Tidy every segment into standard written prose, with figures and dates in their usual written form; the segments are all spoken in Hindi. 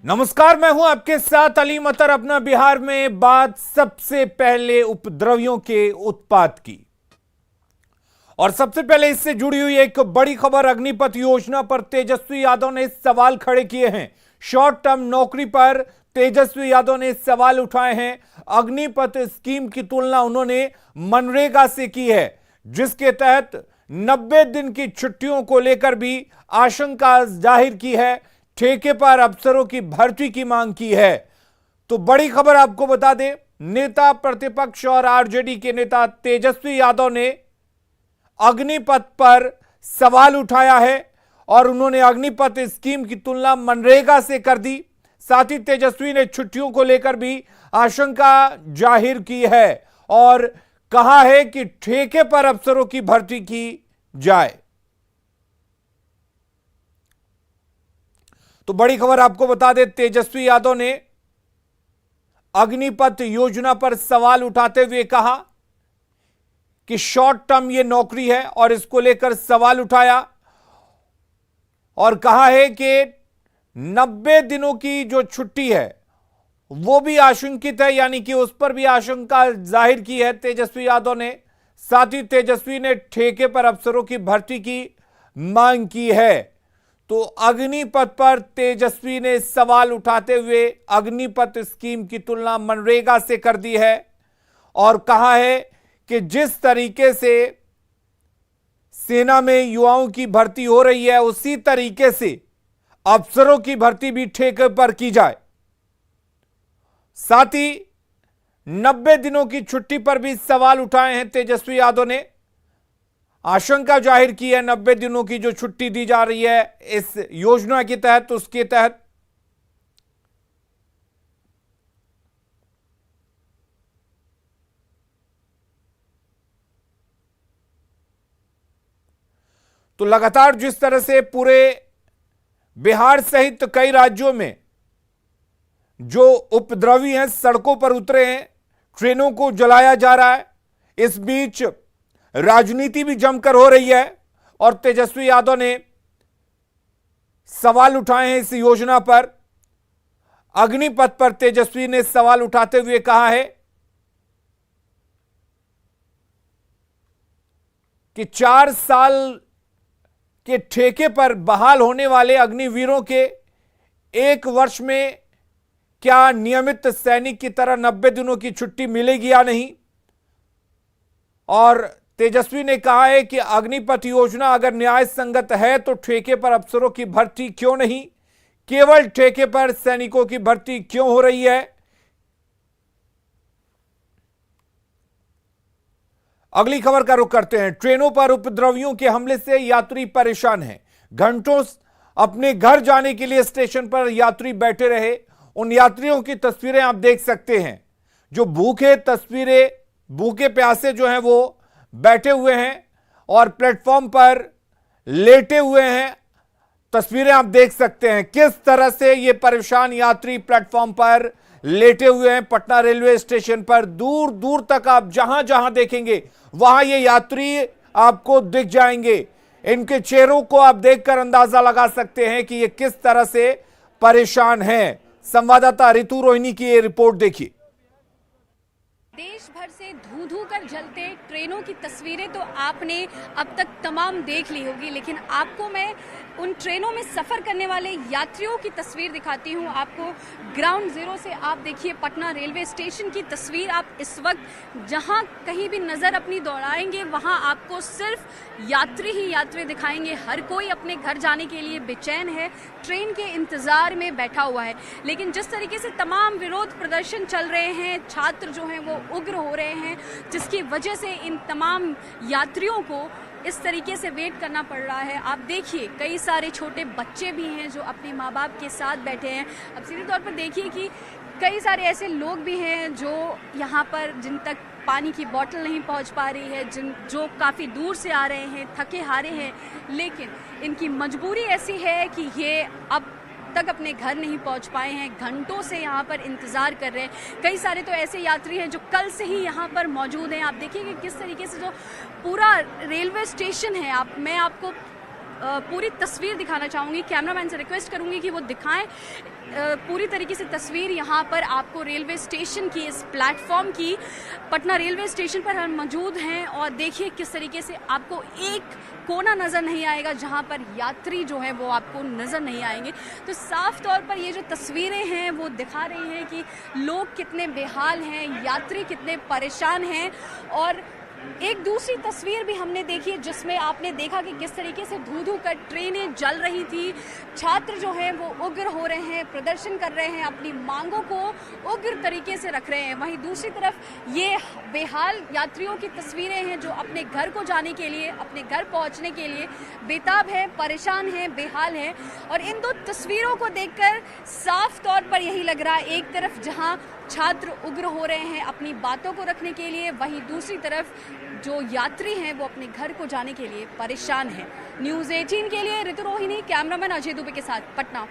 नमस्कार, मैं हूं आपके साथ अली मतर। अपना बिहार में बात सबसे पहले उपद्रवियों के उत्पात की, और सबसे पहले इससे जुड़ी हुई एक बड़ी खबर। अग्निपथ योजना पर तेजस्वी यादव ने सवाल खड़े किए हैं। शॉर्ट टर्म नौकरी पर तेजस्वी यादव ने सवाल उठाए हैं। अग्निपथ स्कीम की तुलना उन्होंने मनरेगा से की है, जिसके तहत 90 दिन की छुट्टियों को लेकर भी आशंका जाहिर की है। ठेके पर अफसरों की भर्ती की मांग की है। तो बड़ी खबर आपको बता दें, नेता प्रतिपक्ष और आरजेडी के नेता तेजस्वी यादव ने अग्निपथ पर सवाल उठाया है और उन्होंने अग्निपथ स्कीम की तुलना मनरेगा से कर दी। साथ ही तेजस्वी ने छुट्टियों को लेकर भी आशंका जाहिर की है और कहा है कि ठेके पर अफसरों की भर्ती की जाए। तो बड़ी खबर आपको बता दें, तेजस्वी यादव ने अग्निपथ योजना पर सवाल उठाते हुए कहा कि शॉर्ट टर्म ये नौकरी है और इसको लेकर सवाल उठाया और कहा है कि 90 दिनों की जो छुट्टी है वो भी आशंकित है, यानी कि उस पर भी आशंका जाहिर की है तेजस्वी यादव ने। साथ ही तेजस्वी ने ठेके पर अफसरों की भर्ती की मांग की है। तो अग्निपथ पर तेजस्वी ने सवाल उठाते हुए अग्निपथ स्कीम की तुलना मनरेगा से कर दी है और कहा है कि जिस तरीके से सेना में युवाओं की भर्ती हो रही है, उसी तरीके से अफसरों की भर्ती भी ठेके पर की जाए। साथ ही 90 दिनों की छुट्टी पर भी सवाल उठाए हैं तेजस्वी यादव ने। आशंका जाहिर की है 90 दिनों की जो छुट्टी दी जा रही है इस योजना के तहत, उसके तहत तो लगातार जिस तरह से पूरे बिहार सहित कई राज्यों में जो उपद्रवी हैं सड़कों पर उतरे हैं, ट्रेनों को जलाया जा रहा है, इस बीच राजनीति भी जमकर हो रही है और तेजस्वी यादव ने सवाल उठाए हैं इस योजना पर। अग्निपथ पर तेजस्वी ने सवाल उठाते हुए कहा है कि 4 साल के ठेके पर बहाल होने वाले अग्निवीरों के 1 वर्ष में क्या नियमित सैनिक की तरह 90 दिनों की छुट्टी मिलेगी या नहीं। और तेजस्वी ने कहा है कि अग्निपथ योजना अगर न्याय संगत है तो ठेके पर अफसरों की भर्ती क्यों नहीं, केवल ठेके पर सैनिकों की भर्ती क्यों हो रही है। अगली खबर का रुख करते हैं। ट्रेनों पर उपद्रवियों के हमले से यात्री परेशान हैं। घंटों अपने घर जाने के लिए स्टेशन पर यात्री बैठे रहे। उन यात्रियों की तस्वीरें आप देख सकते हैं, जो भूखे प्यासे जो हैं वो बैठे हुए हैं और प्लेटफॉर्म पर लेटे हुए हैं। तस्वीरें आप देख सकते हैं किस तरह से ये परेशान यात्री प्लेटफॉर्म पर लेटे हुए हैं। पटना रेलवे स्टेशन पर दूर दूर तक आप जहां जहां देखेंगे वहां ये यात्री आपको दिख जाएंगे। इनके चेहरों को आप देखकर अंदाजा लगा सकते हैं कि ये किस तरह से परेशान हैं। संवाददाता रितु रोहिणी की ये रिपोर्ट देखिए। देश भर से धू धू कर जलते ट्रेनों की तस्वीरें तो आपने अब तक तमाम देख ली होगी, लेकिन आपको मैं उन ट्रेनों में सफर करने वाले यात्रियों की तस्वीर दिखाती हूं। आपको ग्राउंड जीरो से आप देखिए पटना रेलवे स्टेशन की तस्वीर। आप इस वक्त जहां कहीं भी नजर अपनी दौड़ाएंगे वहां आपको सिर्फ यात्री ही यात्री दिखाएंगे। हर कोई अपने घर जाने के लिए बेचैन है, ट्रेन के इंतजार में बैठा हुआ है। लेकिन जिस तरीके से तमाम विरोध प्रदर्शन चल रहे हैं, छात्र जो हैं वो उग्र हो रहे हैं, जिसकी वजह से इन तमाम यात्रियों को इस तरीके से वेट करना पड़ रहा है। आप देखिए कई सारे छोटे बच्चे भी हैं जो अपने माँ बाप के साथ बैठे हैं। अब सीधे तौर पर देखिए कि कई सारे ऐसे लोग भी हैं जो यहाँ पर जिन तक पानी की बोतल नहीं पहुँच पा रही है, जो काफ़ी दूर से आ रहे हैं, थके हारे हैं, लेकिन इनकी मजबूरी ऐसी है कि ये अब तक अपने घर नहीं पहुंच पाए हैं, घंटों से यहाँ पर इंतज़ार कर रहे हैं। कई सारे तो ऐसे यात्री हैं जो कल से ही यहाँ पर मौजूद हैं। आप देखिए कि किस तरीके से जो पूरा रेलवे स्टेशन है, मैं आपको पूरी तस्वीर दिखाना चाहूँगी। कैमरामैन से रिक्वेस्ट करूँगी कि वो दिखाएं पूरी तरीके से तस्वीर यहाँ पर आपको रेलवे स्टेशन की, इस प्लेटफॉर्म की। पटना रेलवे स्टेशन पर हम मौजूद हैं और देखिए किस तरीके से आपको एक कोना नज़र नहीं आएगा जहाँ पर यात्री जो है वो आपको नज़र नहीं आएंगे। तो साफ तौर पर ये जो तस्वीरें हैं वो दिखा रही हैं कि लोग कितने बेहाल हैं, यात्री कितने परेशान हैं। और एक दूसरी तस्वीर भी हमने देखी जिसमें आपने देखा कि किस तरीके से धू कर ट्रेनें जल रही थी। छात्र जो हैं वो उग्र हो रहे हैं, प्रदर्शन कर रहे हैं, अपनी मांगों को उग्र तरीके से रख रहे हैं। वहीं दूसरी तरफ ये बेहाल यात्रियों की तस्वीरें हैं जो अपने घर को जाने के लिए, अपने घर पहुंचने के लिए बेताब हैं, परेशान हैं, बेहाल हैं। और इन दो तस्वीरों को देखकर साफ तौर पर यही लग रहा है, एक तरफ जहां छात्र उग्र हो रहे हैं अपनी बातों को रखने के लिए, वहीं दूसरी तरफ जो यात्री हैं वो अपने घर को जाने के लिए परेशान हैं। न्यूज़ 18 के लिए ऋतु रोहिणी, कैमरामैन अजय दुबे के साथ, पटना।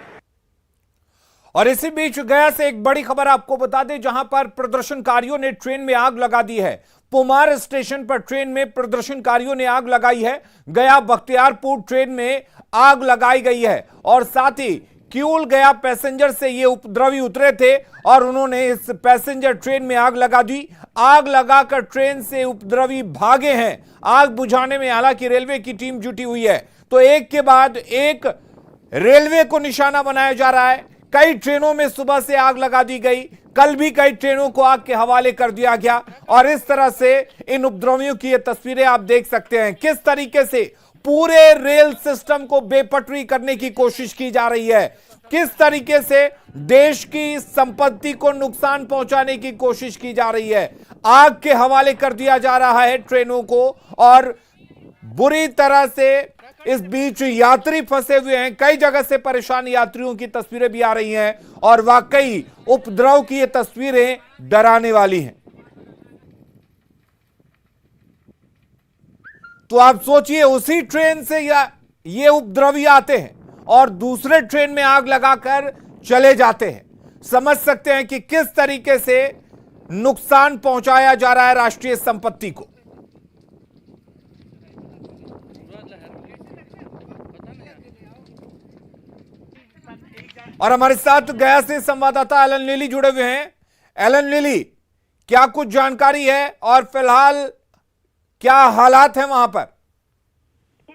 और इसी बीच गया से एक बड़ी खबर आपको बता दें, जहां पर प्रदर्शनकारियों ने ट्रेन में आग लगा दी है। पुमार स्टेशन पर ट्रेन में प्रदर्शनकारियों ने आग लगाई है। गया बख्तियारपुर ट्रेन में आग लगाई गई है और साथ ही किऊल गया पैसेंजर से ये उपद्रवी उतरे थे और उन्होंने इस पैसेंजर ट्रेन में आग लगा दी। आग लगाकर ट्रेन से उपद्रवी भागे हैं। आग बुझाने में हालांकि रेलवे की टीम जुटी हुई है। तो एक के बाद एक रेलवे को निशाना बनाया जा रहा है। कई ट्रेनों में सुबह से आग लगा दी गई, कल भी कई ट्रेनों को आग के हवाले कर दिया गया और इस तरह से इन उपद्रवियों की ये तस्वीरें आप देख सकते हैं किस तरीके से पूरे रेल सिस्टम को बेपटरी करने की कोशिश की जा रही है, किस तरीके से देश की संपत्ति को नुकसान पहुंचाने की कोशिश की जा रही है। आग के हवाले कर दिया जा रहा है ट्रेनों को और बुरी तरह से इस बीच यात्री फंसे हुए हैं। कई जगह से परेशान यात्रियों की तस्वीरें भी आ रही हैं और वाकई उपद्रव की ये तस्वीरें डराने वाली हैं। तो आप सोचिए, उसी ट्रेन से ये उपद्रवी आते हैं और दूसरे ट्रेन में आग लगाकर चले जाते हैं। समझ सकते हैं कि किस तरीके से नुकसान पहुंचाया जा रहा है राष्ट्रीय संपत्ति को। और हमारे साथ गया से संवाददाता एलन लिली जुड़े हुए हैं। एलन लिली, क्या कुछ जानकारी है और फिलहाल क्या हालात हैं वहां पर?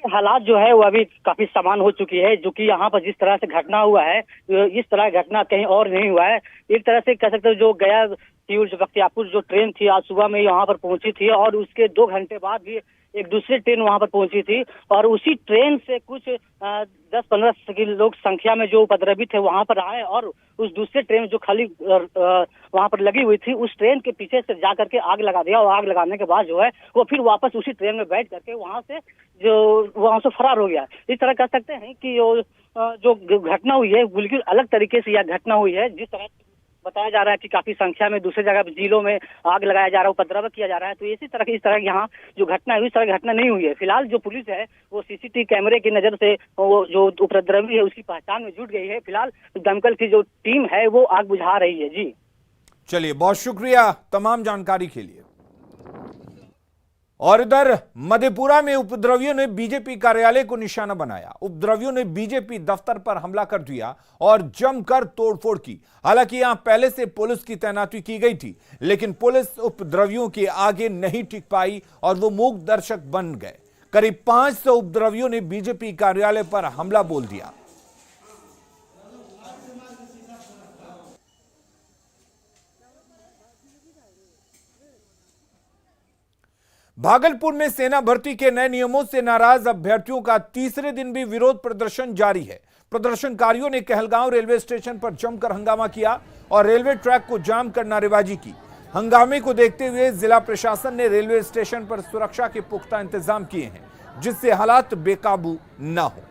हालात जो है वो अभी काफी सामान हो चुकी है, जो कि यहाँ पर जिस तरह से घटना हुआ है इस तरह घटना कहीं और नहीं हुआ है। एक तरह से कह सकते हो जो गया किऊल बख्तियारपुर जो ट्रेन थी आज सुबह में यहाँ पर पहुंची थी और उसके 2 घंटे बाद भी एक दूसरी ट्रेन वहां पर पहुंची थी और उसी ट्रेन से कुछ 10-15 लोग संख्या में जो उपद्रवी थे वहां पर आए और उस दूसरे ट्रेन जो खाली वहां पर लगी हुई थी उस ट्रेन के पीछे से जा करके आग लगा दिया और आग लगाने के बाद जो है वो फिर वापस उसी ट्रेन में बैठ करके वहां से फरार हो गया। इस तरह कह सकते हैं कि जो घटना हुई है बिल्कुल अलग तरीके से यह घटना हुई है। जिस तरह बताया जा रहा है कि काफी संख्या में दूसरे जगह जिलों में आग लगाया जा रहा है, उपद्रव किया जा रहा है, तो इस तरह यहाँ जो घटना है इस तरह घटना नहीं हुई है। फिलहाल जो पुलिस है वो सीसीटीवी कैमरे की नजर से वो जो उपद्रवी है उसकी पहचान में जुट गई है। फिलहाल दमकल की जो टीम है वो आग बुझा रही है। जी चलिए, बहुत शुक्रिया तमाम जानकारी के लिए। और इधर मधेपुरा में उपद्रवियों ने बीजेपी कार्यालय को निशाना बनाया। उपद्रवियों ने बीजेपी दफ्तर पर हमला कर दिया और जमकर तोड़फोड़ की। हालांकि यहां पहले से पुलिस की तैनाती की गई थी, लेकिन पुलिस उपद्रवियों के आगे नहीं टिक पाई और वो मूक दर्शक बन गए। करीब 500 उपद्रवियों ने बीजेपी कार्यालय पर हमला बोल दिया। भागलपुर में सेना भर्ती के नए नियमों से नाराज अभ्यर्थियों का तीसरे दिन भी विरोध प्रदर्शन जारी है। प्रदर्शनकारियों ने कहलगांव रेलवे स्टेशन पर जमकर हंगामा किया और रेलवे ट्रैक को जाम कर नारेबाजी की। हंगामे को देखते हुए जिला प्रशासन ने रेलवे स्टेशन पर सुरक्षा के पुख्ता इंतजाम किए हैं, जिससे हालात बेकाबू न हो।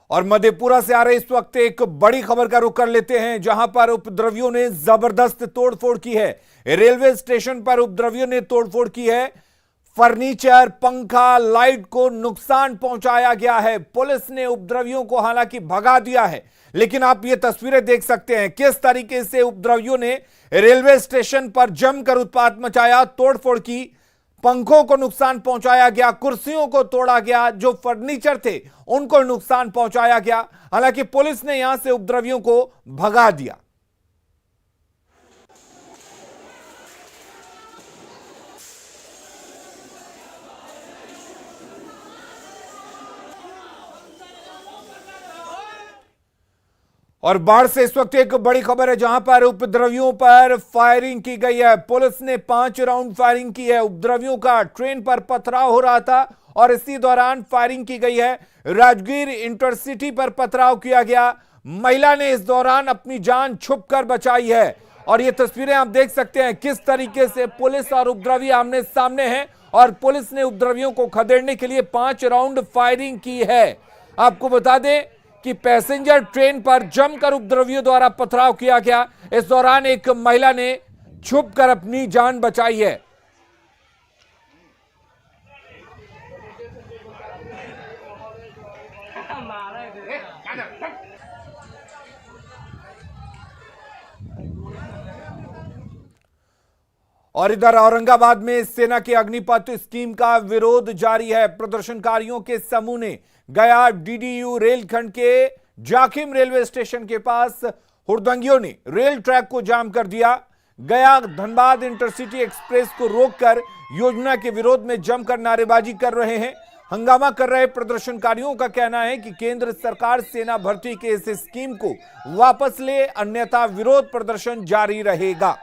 और मधेपुरा से आ रहे इस वक्त एक बड़ी खबर का रुख कर लेते हैं, जहां पर उपद्रवियों ने जबरदस्त तोड़फोड़ की है। रेलवे स्टेशन पर उपद्रवियों ने तोड़फोड़ की है। फर्नीचर, पंखा, लाइट को नुकसान पहुंचाया गया है। पुलिस ने उपद्रवियों को हालांकि भगा दिया है, लेकिन आप ये तस्वीरें देख सकते हैं किस तरीके से उपद्रवियों ने रेलवे स्टेशन पर जमकर उत्पात मचाया, तोड़फोड़ की। पंखों को नुकसान पहुंचाया गया, कुर्सियों को तोड़ा गया, जो फर्नीचर थे उनको नुकसान पहुंचाया गया। हालांकि पुलिस ने यहां से उपद्रवियों को भगा दिया। और बाढ़ से इस वक्त एक बड़ी खबर है, जहां पर उपद्रवियों पर फायरिंग की गई है। पुलिस ने 5 राउंड फायरिंग की है। उपद्रवियों का ट्रेन पर पथराव हो रहा था और इसी दौरान फायरिंग की गई है। राजगीर इंटरसिटी पर पथराव किया गया। महिला ने इस दौरान अपनी जान छुपकर बचाई है। और ये तस्वीरें आप देख सकते हैं किस तरीके से पुलिस और उपद्रवी आमने सामने हैं और पुलिस ने उपद्रवियों को खदेड़ने के लिए 5 राउंड फायरिंग की है। आपको बता दें कि पैसेंजर ट्रेन पर जमकर उपद्रवियों द्वारा पथराव किया गया। इस दौरान एक महिला ने छुपकर अपनी जान बचाई है। और इधर औरंगाबाद में सेना के अग्निपथ स्कीम का विरोध जारी है। प्रदर्शनकारियों के समूह ने गया डीडीयू रेलखंड के जाखिम रेलवे स्टेशन के पास हुड़दंगियों ने रेल ट्रैक को जाम कर दिया। गया धनबाद इंटरसिटी एक्सप्रेस को रोककर योजना के विरोध में जमकर नारेबाजी कर रहे हैं। हंगामा कर रहे प्रदर्शनकारियों का कहना है कि केंद्र सरकार सेना भर्ती के इस स्कीम को वापस ले, अन्यथा विरोध प्रदर्शन जारी रहेगा।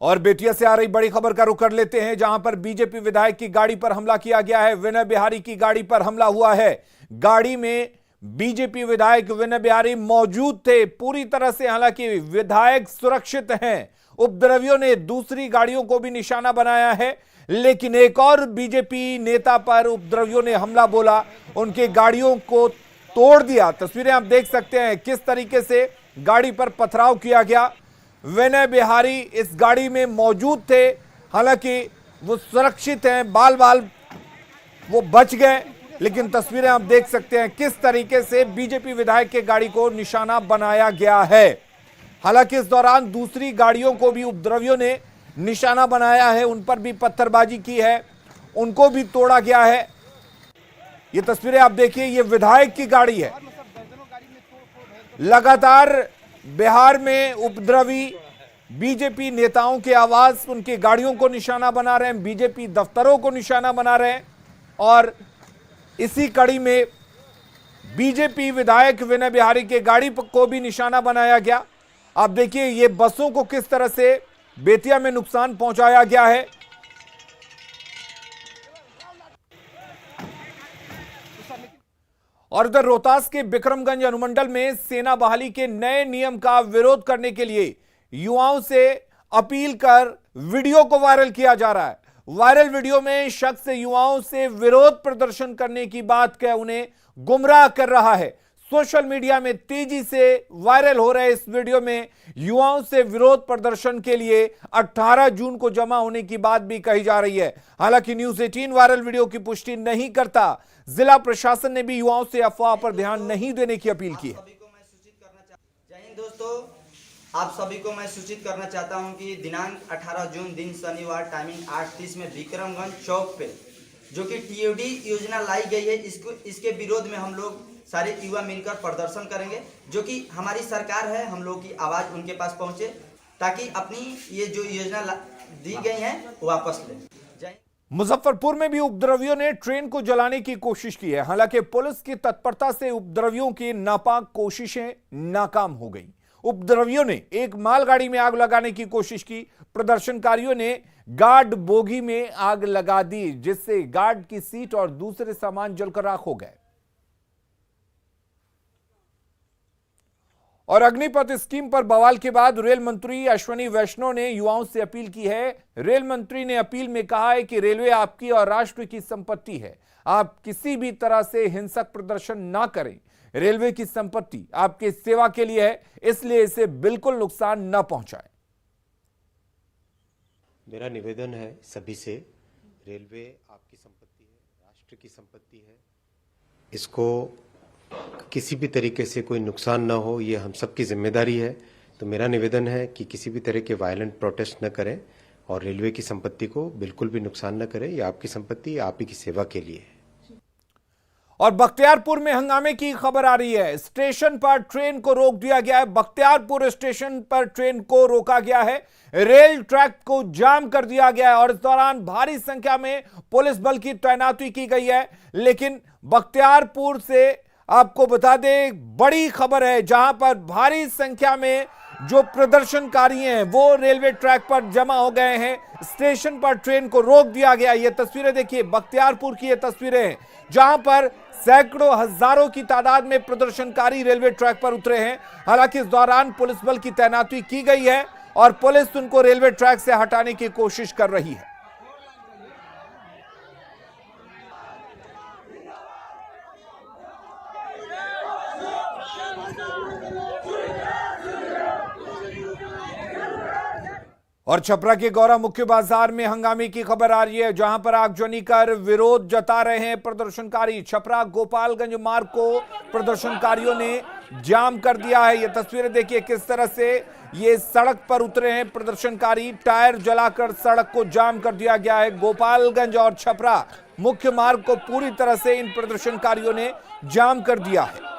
और बेटिया से आ रही बड़ी खबर का रुख कर लेते हैं, जहां पर बीजेपी विधायक की गाड़ी पर हमला किया गया है। विनय बिहारी की गाड़ी पर हमला हुआ है। गाड़ी में बीजेपी विधायक विनय बिहारी मौजूद थे पूरी तरह से, हालांकि विधायक सुरक्षित हैं। उपद्रवियों ने दूसरी गाड़ियों को भी निशाना बनाया है, लेकिन एक और बीजेपी नेता पर उपद्रवियों ने हमला बोला, उनकी गाड़ियों को तोड़ दिया। तस्वीरें आप देख सकते हैं किस तरीके से गाड़ी पर पथराव किया गया। विनय बिहारी इस गाड़ी में मौजूद थे, हालांकि वो सुरक्षित हैं, बाल बाल वो बच गए, लेकिन तस्वीरें आप देख सकते हैं किस तरीके से बीजेपी विधायक के गाड़ी को निशाना बनाया गया है। हालांकि इस दौरान दूसरी गाड़ियों को भी उपद्रवियों ने निशाना बनाया है, उन पर भी पत्थरबाजी की है, उनको भी तोड़ा गया है। ये तस्वीरें आप देखिए, ये विधायक की गाड़ी है। लगातार बिहार में उपद्रवी बीजेपी नेताओं के आवाज उनकी गाड़ियों को निशाना बना रहे हैं, बीजेपी दफ्तरों को निशाना बना रहे हैं। और इसी कड़ी में बीजेपी विधायक विनय बिहारी के गाड़ी को भी निशाना बनाया गया। आप देखिए ये बसों को किस तरह से बेतिया में नुकसान पहुंचाया गया है। और उधर रोहतास के बिक्रमगंज अनुमंडल में सेना बहाली के नए नियम का विरोध करने के लिए युवाओं से अपील कर वीडियो को वायरल किया जा रहा है। वायरल वीडियो में शख्स युवाओं से विरोध प्रदर्शन करने की बात कह उन्हें गुमराह कर रहा है। सोशल मीडिया में तेजी से वायरल हो रहे इस वीडियो में युवाओं से विरोध प्रदर्शन के लिए 18 जून को जमा होने की बात भी कही जा रही है। हालांकि न्यूज़ 18 वायरल वीडियो की पुष्टि नहीं करता। जिला प्रशासन ने भी युवाओं से अफवाह पर ध्यान नहीं देने की अपील की है। जय हिंद दोस्तों, आप सभी को मैं सूचित करना चाहता हूं कि दिनांक 18 जून दिन शनिवार टाइमिंग 8:30 में विक्रमगंज चौक पे जो कि टीओडी योजना लाई गई है, इसके विरोध में हम लोग सारे युवा मिलकर प्रदर्शन करेंगे, जो कि हमारी सरकार है, हम लोग की आवाज़ उनके पास पहुंचे ताकि अपनी ये जो योजना दी गई है वापस लें। मुजफ्फरपुर में भी उपद्रवियों ने ट्रेन को जलाने की कोशिश की है। हालांकि पुलिस की तत्परता से उपद्रवियों की नापाक कोशिशें नाकाम हो गई। उपद्रवियों ने एक मालगाड़ी में आग लगाने की कोशिश की। प्रदर्शनकारियों ने गार्ड बोगी में आग लगा दी, जिससे गार्ड की सीट और दूसरे सामान जलकर राख हो गए। और अग्निपथ स्कीम पर बवाल के बाद रेल मंत्री अश्विनी वैष्णव ने युवाओं से अपील की है। रेल मंत्री ने अपील में कहा है कि रेलवे आपकी और राष्ट्र की संपत्ति है, आप किसी भी तरह से हिंसक प्रदर्शन ना करें। रेलवे की संपत्ति आपकी सेवा के लिए है, इसलिए इसे बिल्कुल नुकसान न पहुंचाएं। मेरा निवेदन है सभी से, रेलवे आपकी संपत्ति है, राष्ट्र की संपत्ति है, इसको किसी भी तरीके से कोई नुकसान ना हो, ये हम सबकी जिम्मेदारी है। तो मेरा निवेदन है कि किसी भी तरह के वायलेंट प्रोटेस्ट न करें और रेलवे की संपत्ति को बिल्कुल भी नुकसान न करें। ये आपकी संपत्ति आप ही की सेवा के लिए है। और बख्तियारपुर में हंगामे की खबर आ रही है। स्टेशन पर ट्रेन को रोक दिया गया है। बख्तियारपुर स्टेशन पर ट्रेन को रोका गया है। रेल ट्रैक को जाम कर दिया गया है और इस दौरान भारी संख्या में पुलिस बल की तैनाती की गई है। लेकिन बख्तियारपुर से आपको बता दें, बड़ी खबर है, जहां पर भारी संख्या में जो प्रदर्शनकारी हैं वो रेलवे ट्रैक पर जमा हो गए हैं। स्टेशन पर ट्रेन को रोक दिया गया। ये तस्वीरें देखिए, बख्तियारपुर की ये तस्वीरें हैं, जहां पर सैकड़ों हजारों की तादाद में प्रदर्शनकारी रेलवे ट्रैक पर उतरे हैं। हालांकि इस दौरान पुलिस बल की तैनाती की गई है और पुलिस उनको रेलवे ट्रैक से हटाने की कोशिश कर रही है। और छपरा के गौरा मुख्य बाजार में हंगामे की खबर आ रही है, जहां पर आगजनी कर विरोध जता रहे हैं प्रदर्शनकारी। छपरा गोपालगंज मार्ग को प्रदर्शनकारियों ने जाम कर दिया है। ये तस्वीरें देखिए किस तरह से ये सड़क पर उतरे हैं प्रदर्शनकारी। टायर जलाकर सड़क को जाम कर दिया गया है। गोपालगंज और छपरा मुख्य मार्ग को पूरी तरह से इन प्रदर्शनकारियों ने जाम कर दिया है।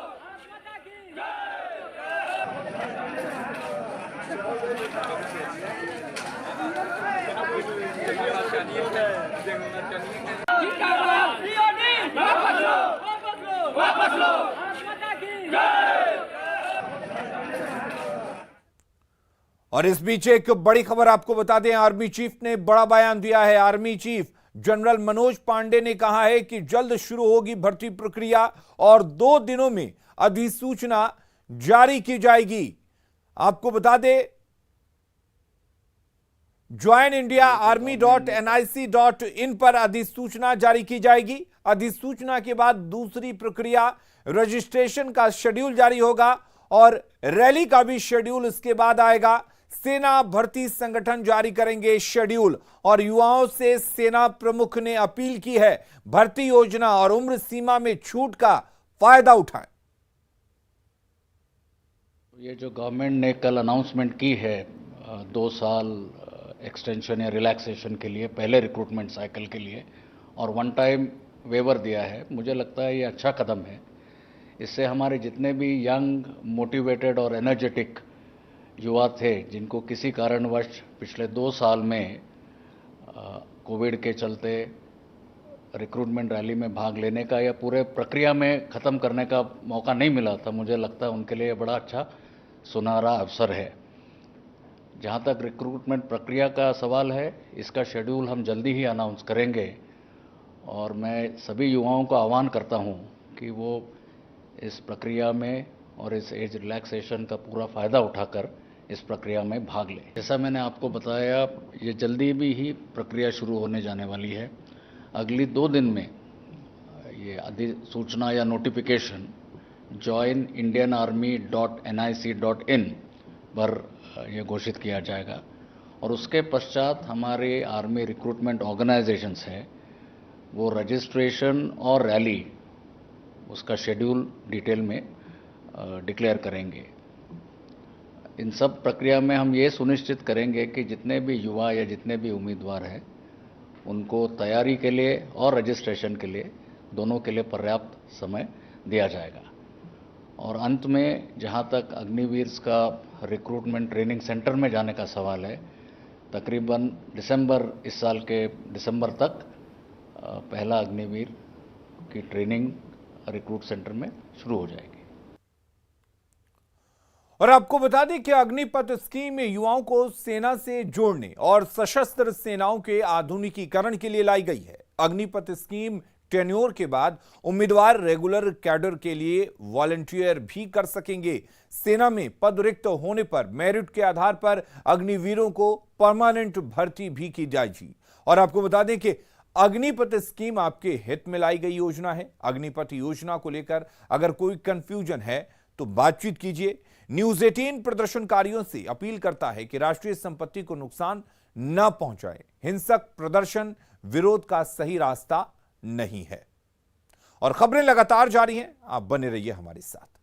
और इस बीच एक बड़ी खबर आपको बता दें, आर्मी चीफ ने बड़ा बयान दिया है। Army chief general Manoj Pande ने कहा है कि जल्द शुरू होगी भर्ती प्रक्रिया और 2 दिनों में अधिसूचना जारी की जाएगी। आपको बता दें, joinindiaarmy.nic.in पर अधिसूचना जारी की जाएगी। अधिसूचना के बाद दूसरी प्रक्रिया रजिस्ट्रेशन का शेड्यूल जारी होगा और रैली का भी शेड्यूल इसके बाद आएगा। सेना भर्ती संगठन जारी करेंगे शेड्यूल और युवाओं से सेना प्रमुख ने अपील की है, भर्ती योजना और उम्र सीमा में छूट का फायदा उठाएं। ये जो गवर्नमेंट ने कल अनाउंसमेंट की है 2 साल एक्सटेंशन या रिलैक्सेशन के लिए, पहले रिक्रूटमेंट साइकिल के लिए, और 1 टाइम वेवर दिया है, मुझे लगता है ये अच्छा कदम है। इससे हमारे जितने भी यंग, मोटिवेटेड और एनर्जेटिक युवा थे, जिनको किसी कारणवश पिछले 2 साल में कोविड के चलते रिक्रूटमेंट रैली में भाग लेने का या पूरे प्रक्रिया में ख़त्म करने का मौका नहीं मिला था, मुझे लगता है उनके लिए बड़ा अच्छा सुनहरा अवसर है। जहाँ तक रिक्रूटमेंट प्रक्रिया का सवाल है, इसका शेड्यूल हम जल्दी ही अनाउंस करेंगे और मैं सभी युवाओं को आह्वान करता हूँ कि वो इस प्रक्रिया में और इस एज रिलैक्सेशन का पूरा फ़ायदा उठाकर इस प्रक्रिया में भाग लें। जैसा मैंने आपको बताया, ये जल्दी भी ही प्रक्रिया शुरू होने जाने वाली है। अगली 2 दिन में ये अधिसूचना या नोटिफिकेशन joinindianarmy.nic.in पर ये घोषित किया जाएगा और उसके पश्चात हमारे आर्मी रिक्रूटमेंट ऑर्गेनाइजेशंस हैं, वो रजिस्ट्रेशन और रैली उसका शेड्यूल डिटेल में डिक्लेयर करेंगे। इन सब प्रक्रिया में हम ये सुनिश्चित करेंगे कि जितने भी युवा या जितने भी उम्मीदवार हैं, उनको तैयारी के लिए और रजिस्ट्रेशन के लिए, दोनों के लिए पर्याप्त समय दिया जाएगा। और अंत में जहाँ तक अग्निवीर का रिक्रूटमेंट ट्रेनिंग सेंटर में जाने का सवाल है, तकरीबन इस साल के दिसंबर तक पहला अग्निवीर की ट्रेनिंग रिक्रूट सेंटर में शुरू हो जाएगी। और आपको बता दें कि अग्निपथ स्कीम में युवाओं को सेना से जोड़ने और सशस्त्र सेनाओं के आधुनिकीकरण के लिए लाई गई है। अग्निपथ स्कीम टेन्योर के बाद उम्मीदवार रेगुलर कैडर के लिए वॉलंटियर भी कर सकेंगे। सेना में पद रिक्त होने पर मेरिट के आधार पर अग्निवीरों को परमानेंट भर्ती भी की जाएगी। और आपको बता दें कि अग्निपथ स्कीम आपके हित में लाई गई योजना है। अग्निपथ योजना को लेकर अगर कोई कंफ्यूजन है तो बातचीत कीजिए। न्यूज 18 प्रदर्शनकारियों से अपील करता है कि राष्ट्रीय संपत्ति को नुकसान न पहुंचाए। हिंसक प्रदर्शन विरोध का सही रास्ता नहीं है। और खबरें लगातार जारी हैं, आप बने रहिए हमारे साथ।